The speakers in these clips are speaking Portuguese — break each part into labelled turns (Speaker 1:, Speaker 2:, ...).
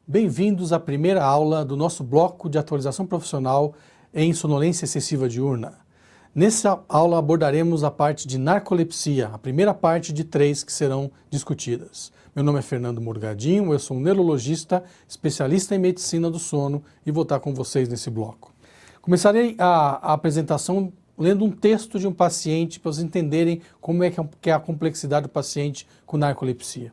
Speaker 1: Bem-vindos à primeira aula do nosso bloco de atualização profissional em sonolência excessiva diurna. Nessa aula abordaremos a parte de narcolepsia, a primeira parte de 3 que serão discutidas. Meu nome é Fernando Morgadinho, eu sou um neurologista, especialista em medicina do sono e vou estar com vocês nesse bloco. Começarei a apresentação lendo um texto de um paciente para vocês entenderem como é que é a complexidade do paciente com narcolepsia.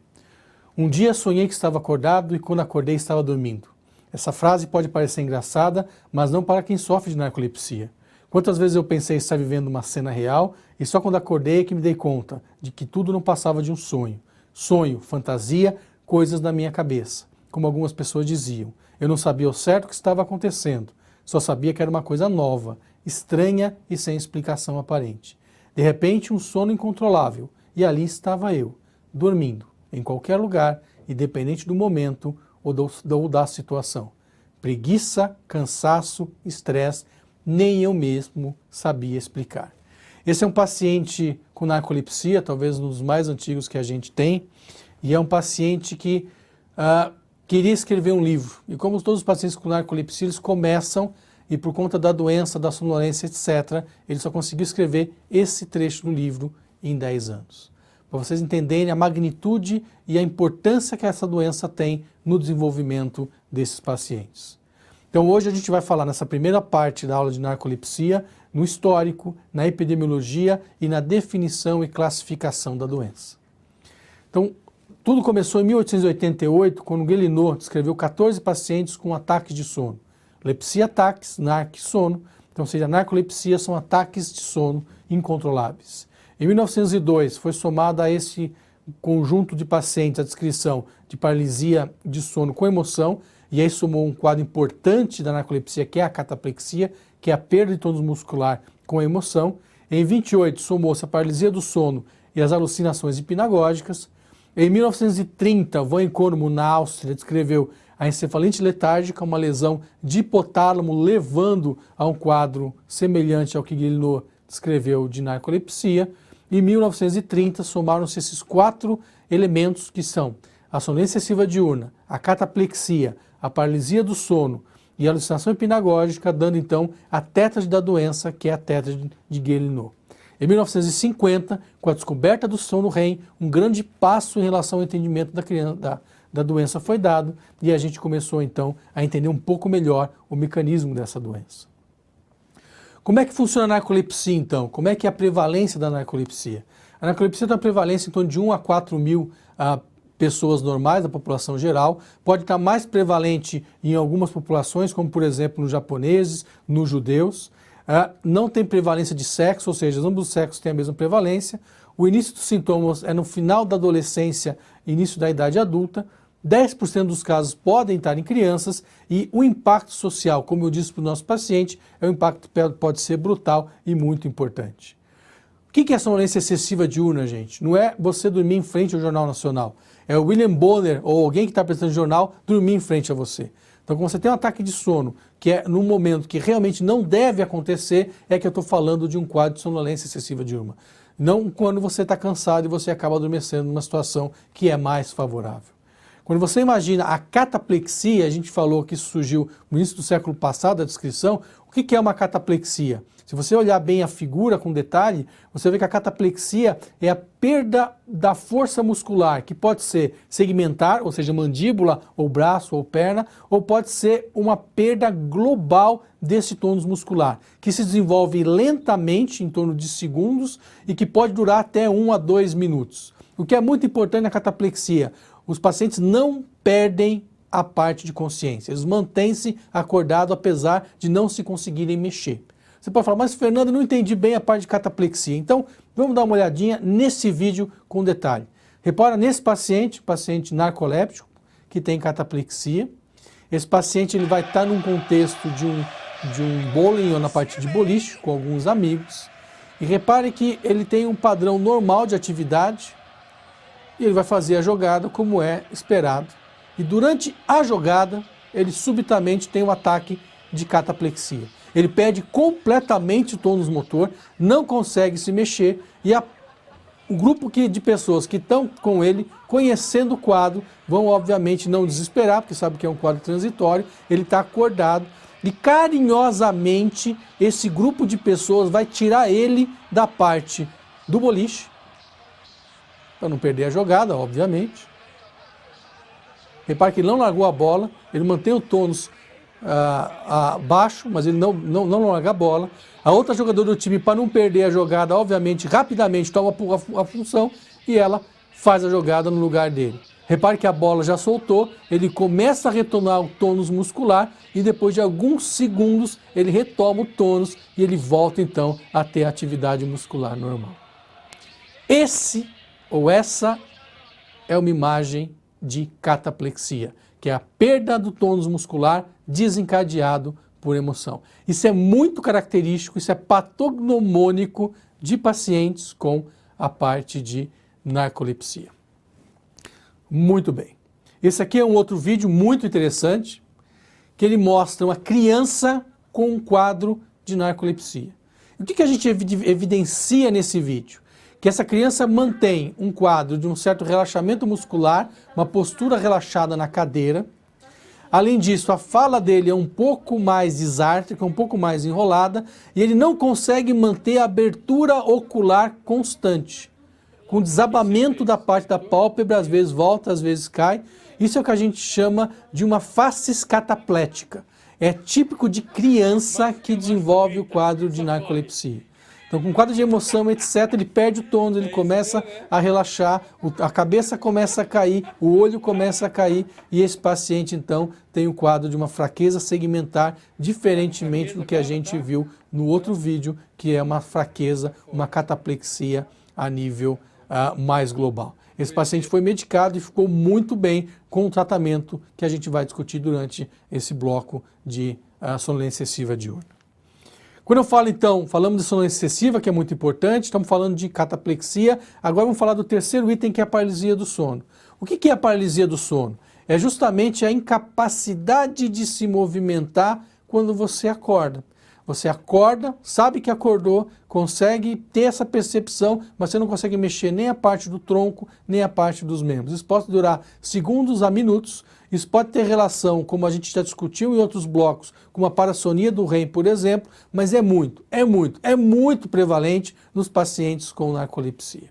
Speaker 1: Um dia sonhei que estava acordado e quando acordei estava dormindo. Essa frase pode parecer engraçada, mas não para quem sofre de narcolepsia. Quantas vezes eu pensei estar vivendo uma cena real e só quando acordei é que me dei conta de que tudo não passava de um sonho. Sonho, fantasia, coisas na minha cabeça, como algumas pessoas diziam. Eu não sabia ao certo o que estava acontecendo, só sabia que era uma coisa nova, estranha e sem explicação aparente. De repente, um sono incontrolável e ali estava eu, dormindo. Em qualquer lugar, independente do momento ou da situação. Preguiça, cansaço, estresse, nem eu mesmo sabia explicar. Esse é um paciente com narcolepsia, talvez um dos mais antigos que a gente tem, e é um paciente que queria escrever um livro. E como todos os pacientes com narcolepsia, eles começam, e por conta da doença, da sonolência, etc., ele só conseguiu escrever esse trecho do livro em 10 anos. Para vocês entenderem a magnitude e a importância que essa doença tem no desenvolvimento desses pacientes. Então hoje a gente vai falar nessa primeira parte da aula de narcolepsia, no histórico, na epidemiologia e na definição e classificação da doença. Então tudo começou em 1888, quando Guélinot descreveu 14 pacientes com ataques de sono. Lepsia ataques, narc sono, então ou seja, narcolepsia são ataques de sono incontroláveis. Em 1902, foi somada a esse conjunto de pacientes a descrição de paralisia de sono com emoção, e aí somou um quadro importante da narcolepsia, que é a cataplexia, que é a perda de tônus muscular com a emoção. Em 28, somou-se a paralisia do sono e as alucinações hipnagógicas. Em 1930, Van Kormo, na Áustria, descreveu a encefalite letárgica, uma lesão de hipotálamo, levando a um quadro semelhante ao que Guélinot descreveu de narcolepsia. Em 1930, somaram-se esses 4 elementos que são a sonolência excessiva diurna, a cataplexia, a paralisia do sono e a alucinação hipnagógica, dando então a tétrade da doença, que é a tétrade de Guélinot. Em 1950, com a descoberta do sono REM, um grande passo em relação ao entendimento da doença foi dado e a gente começou então a entender um pouco melhor o mecanismo dessa doença. Como é que funciona a narcolepsia, então? Como é que é a prevalência da narcolepsia? A narcolepsia tem uma prevalência em torno de 1 a 4 mil pessoas normais da população geral. Pode estar mais prevalente em algumas populações, como por exemplo nos japoneses, nos judeus. Não tem prevalência de sexo, ou seja, ambos os sexos têm a mesma prevalência. O início dos sintomas é no final da adolescência, início da idade adulta. 10% dos casos podem estar em crianças e o impacto social, como eu disse para o nosso paciente, é um impacto que pode ser brutal e muito importante. O que é a sonolência excessiva diurna, gente? Não é você dormir em frente ao Jornal Nacional. É o William Bonner ou alguém que está apresentando o jornal dormir em frente a você. Então, quando você tem um ataque de sono, que é num momento que realmente não deve acontecer, é que eu estou falando de um quadro de sonolência excessiva diurna. Não quando você está cansado e você acaba adormecendo numa situação que é mais favorável. Quando você imagina a cataplexia, a gente falou que isso surgiu no início do século passado, a descrição. O que é uma cataplexia? Se você olhar bem a figura com detalhe, você vê que a cataplexia é a perda da força muscular, que pode ser segmentar, ou seja, mandíbula, ou braço, ou perna, ou pode ser uma perda global desse tônus muscular, que se desenvolve lentamente, em torno de segundos, e que pode durar até 1 a 2 minutos. O que é muito importante na cataplexia, os pacientes não perdem a parte de consciência, eles mantêm-se acordados apesar de não se conseguirem mexer. Você pode falar, mas Fernando, eu não entendi bem a parte de cataplexia. Então, vamos dar uma olhadinha nesse vídeo com detalhe. Repara nesse paciente narcoléptico, que tem cataplexia. Esse paciente ele vai estar num contexto de um bowling ou na parte de boliche, com alguns amigos. E repare que ele tem um padrão normal de atividade, e ele vai fazer a jogada como é esperado. E durante a jogada, ele subitamente tem um ataque de cataplexia. Ele perde completamente o tônus motor, não consegue se mexer e o grupo de pessoas que estão com ele, conhecendo o quadro, vão obviamente não desesperar, porque sabe que é um quadro transitório, ele está acordado, e carinhosamente esse grupo de pessoas vai tirar ele da parte do boliche, para não perder a jogada, obviamente. Repare que ele não largou a bola, ele mantém o tônus baixo, mas ele não larga a bola. A outra jogadora do time, para não perder a jogada, obviamente, rapidamente toma a função e ela faz a jogada no lugar dele. Repare que a bola já soltou, ele começa a retornar o tônus muscular e depois de alguns segundos ele retoma o tônus e ele volta então a ter a atividade muscular normal. Essa é uma imagem de cataplexia, que é a perda do tônus muscular desencadeado por emoção. Isso é muito característico, isso é patognomônico de pacientes com a parte de narcolepsia. Muito bem. Esse aqui é um outro vídeo muito interessante, que ele mostra uma criança com um quadro de narcolepsia. E o que a gente evidencia nesse vídeo? Que essa criança mantém um quadro de um certo relaxamento muscular, uma postura relaxada na cadeira. Além disso, a fala dele é um pouco mais disártrica, um pouco mais enrolada, e ele não consegue manter a abertura ocular constante. Com desabamento da parte da pálpebra, às vezes volta, às vezes cai. Isso é o que a gente chama de uma facies cataplética. É típico de criança que desenvolve o quadro de narcolepsia. Então, com quadro de emoção, etc., ele perde o tônus, ele começa a relaxar, a cabeça começa a cair, o olho começa a cair, e esse paciente, então, tem o quadro de uma fraqueza segmentar, diferentemente do que a gente viu no outro vídeo, que é uma fraqueza, uma cataplexia a nível mais global. Esse paciente foi medicado e ficou muito bem com o tratamento que a gente vai discutir durante esse bloco de sonolência excessiva diurna. Quando eu falo, então, falamos de sonolência excessiva, que é muito importante, estamos falando de cataplexia, agora vamos falar do terceiro item, que é a paralisia do sono. O que é a paralisia do sono? É justamente a incapacidade de se movimentar quando você acorda. Você acorda, sabe que acordou, consegue ter essa percepção, mas você não consegue mexer nem a parte do tronco, nem a parte dos membros. Isso pode durar segundos a minutos, isso pode ter relação, como a gente já discutiu em outros blocos, com uma parassonia do REM, por exemplo, mas é muito prevalente nos pacientes com narcolepsia.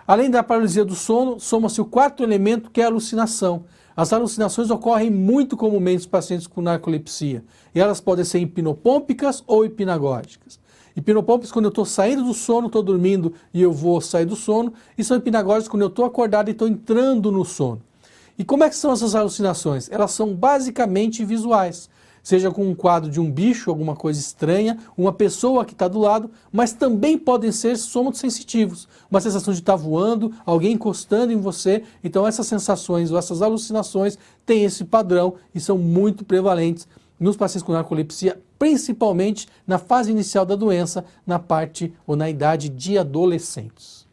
Speaker 1: Além da paralisia do sono, soma-se o quarto elemento, que é a alucinação. As alucinações ocorrem muito comumente nos pacientes com narcolepsia. E elas podem ser hipnopômpicas ou hipnagógicas. Hipnopômpicas quando eu estou saindo do sono, estou dormindo e eu vou sair do sono. E são hipnagógicas quando eu estou acordado e estou entrando no sono. E como é que são essas alucinações? Elas são basicamente visuais. Seja com um quadro de um bicho, alguma coisa estranha, uma pessoa que está do lado, mas também podem ser somatosensitivos. Uma sensação de estar voando, alguém encostando em você. Então essas sensações ou essas alucinações têm esse padrão e são muito prevalentes nos pacientes com narcolepsia, principalmente na fase inicial da doença, na parte ou na idade de adolescentes.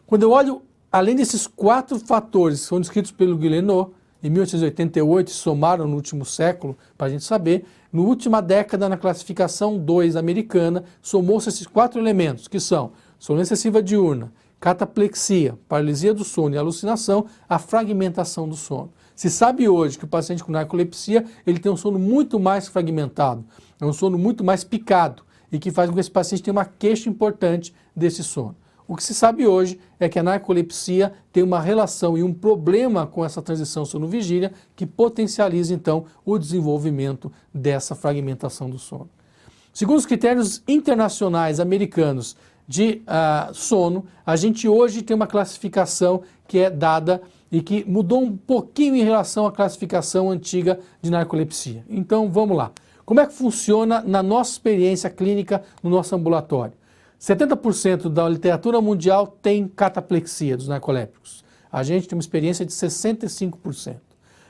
Speaker 1: Quando eu olho, além desses 4 fatores que foram descritos pelo Guilleneau, em 1888, somaram no último século, para a gente saber, na última década, na classificação 2 americana, somou-se esses 4 elementos, que são sonolência excessiva diurna, cataplexia, paralisia do sono e alucinação, a fragmentação do sono. Se sabe hoje que o paciente com narcolepsia, ele tem um sono muito mais fragmentado, é um sono muito mais picado, e que faz com que esse paciente tenha uma queixa importante desse sono. O que se sabe hoje é que a narcolepsia tem uma relação e um problema com essa transição sono-vigília que potencializa, então, o desenvolvimento dessa fragmentação do sono. Segundo os critérios internacionais americanos de sono, a gente hoje tem uma classificação que é dada e que mudou um pouquinho em relação à classificação antiga de narcolepsia. Então, vamos lá. Como é que funciona na nossa experiência clínica, no nosso ambulatório? 70% da literatura mundial tem cataplexia dos narcolépticos. A gente tem uma experiência de 65%.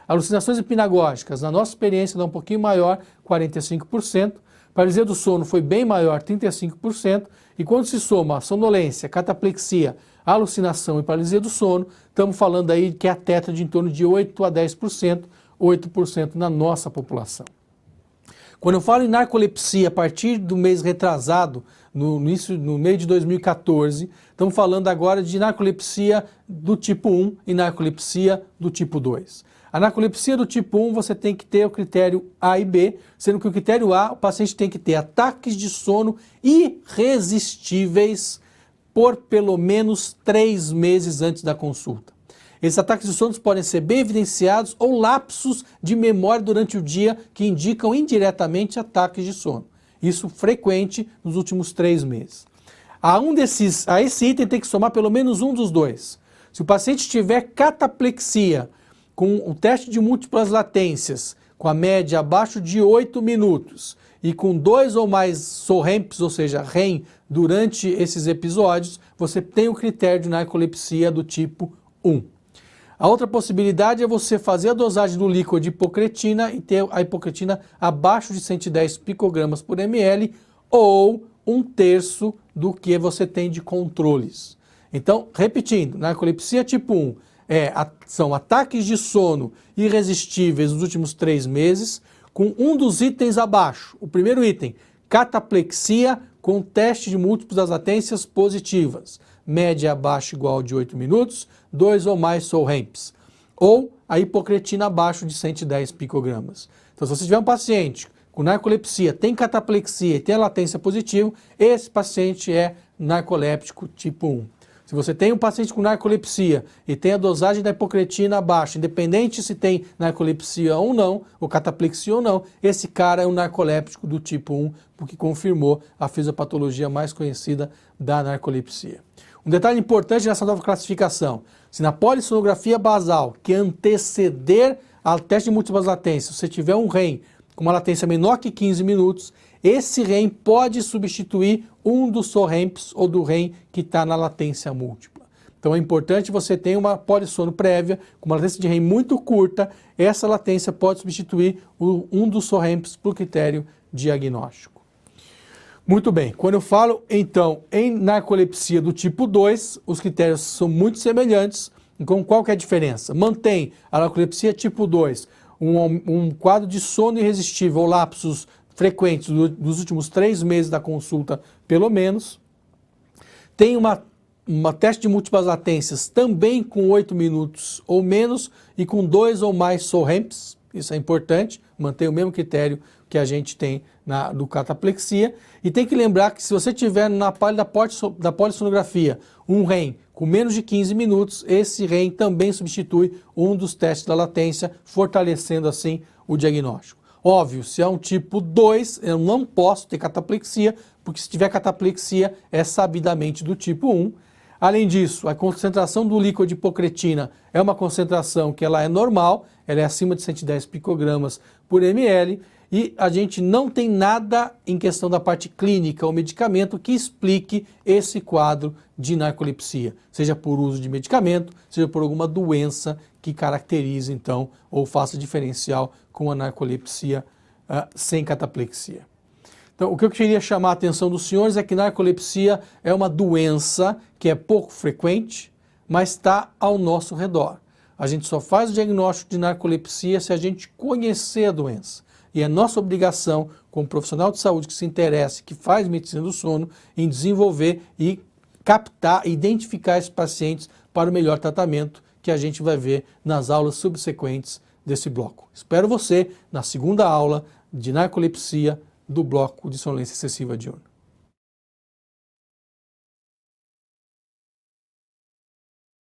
Speaker 1: Alucinações hipnagógicas, na nossa experiência, dá um pouquinho maior, 45%. Paralisia do sono foi bem maior, 35%. E quando se soma a sonolência, cataplexia, alucinação e paralisia do sono, estamos falando aí que é a tetra de em torno de 8 a 10%, 8% na nossa população. Quando eu falo em narcolepsia a partir do mês retrasado, no meio de 2014, estamos falando agora de narcolepsia do tipo 1 e narcolepsia do tipo 2. A narcolepsia do tipo 1 você tem que ter o critério A e B, sendo que o critério A, o paciente tem que ter ataques de sono irresistíveis por pelo menos 3 meses antes da consulta. Esses ataques de sono podem ser bem evidenciados ou lapsos de memória durante o dia que indicam indiretamente ataques de sono. Isso frequente nos últimos 3 meses. A esse item tem que somar pelo menos um dos dois. Se o paciente tiver cataplexia, com o teste de múltiplas latências, com a média abaixo de 8 minutos e com 2 ou mais SOREMPs, ou seja, REM, durante esses episódios, você tem o critério de narcolepsia do tipo 1. A outra possibilidade é você fazer a dosagem do líquido de hipocretina e ter a hipocretina abaixo de 110 picogramas por ml ou 1/3 do que você tem de controles. Então, repetindo, narcolepsia tipo 1 são ataques de sono irresistíveis nos últimos 3 meses, com um dos itens abaixo. O primeiro item, cataplexia com teste de múltiplas latências positivas, média abaixo igual de 8 minutos, 2 ou mais SOREMPs, ou a hipocretina abaixo de 110 picogramas. Então, se você tiver um paciente com narcolepsia, tem cataplexia e tem a latência positiva, esse paciente é narcoléptico tipo 1. Se você tem um paciente com narcolepsia e tem a dosagem da hipocretina baixa, independente se tem narcolepsia ou não, ou cataplexia ou não, esse cara é um narcoléptico do tipo 1, porque confirmou a fisiopatologia mais conhecida da narcolepsia. Um detalhe importante nessa nova classificação, se na polissonografia basal, que anteceder ao teste de múltiplas latências, você tiver um REM com uma latência menor que 15 minutos, esse REM pode substituir um dos SOREMPs ou do REM que está na latência múltipla. Então é importante você ter uma polissono prévia, com uma latência de REM muito curta, essa latência pode substituir um dos SOREMPs por critério diagnóstico. Muito bem, quando eu falo então em narcolepsia do tipo 2, os critérios são muito semelhantes. Então qual que é a diferença? Mantém a narcolepsia tipo 2 um quadro de sono irresistível ou lapsos frequentes dos últimos 3 meses da consulta, pelo menos. Tem uma teste de múltiplas latências também com 8 minutos ou menos e com 2 ou mais SOREMPs. Isso é importante, manter o mesmo critério que a gente tem do cataplexia. E tem que lembrar que se você tiver na parte da polissonografia um REM com menos de 15 minutos, esse REM também substitui um dos testes da latência, fortalecendo assim o diagnóstico. Óbvio, se é um tipo 2, eu não posso ter cataplexia, porque se tiver cataplexia é sabidamente do tipo 1. Além disso, a concentração do líquido de hipocretina é uma concentração que ela é normal, ela é acima de 110 picogramas por ml, e a gente não tem nada em questão da parte clínica ou medicamento que explique esse quadro de narcolepsia, seja por uso de medicamento, seja por alguma doença que caracterize então ou faça diferencial com a narcolepsia sem cataplexia. Então, o que eu queria chamar a atenção dos senhores é que narcolepsia é uma doença que é pouco frequente, mas está ao nosso redor. A gente só faz o diagnóstico de narcolepsia se a gente conhecer a doença. E é nossa obrigação, como profissional de saúde que se interessa, que faz medicina do sono, em desenvolver e captar, identificar esses pacientes para o melhor tratamento que a gente vai ver nas aulas subsequentes desse bloco. Espero você na segunda aula de narcolepsia do bloco de sonolência excessiva diurna.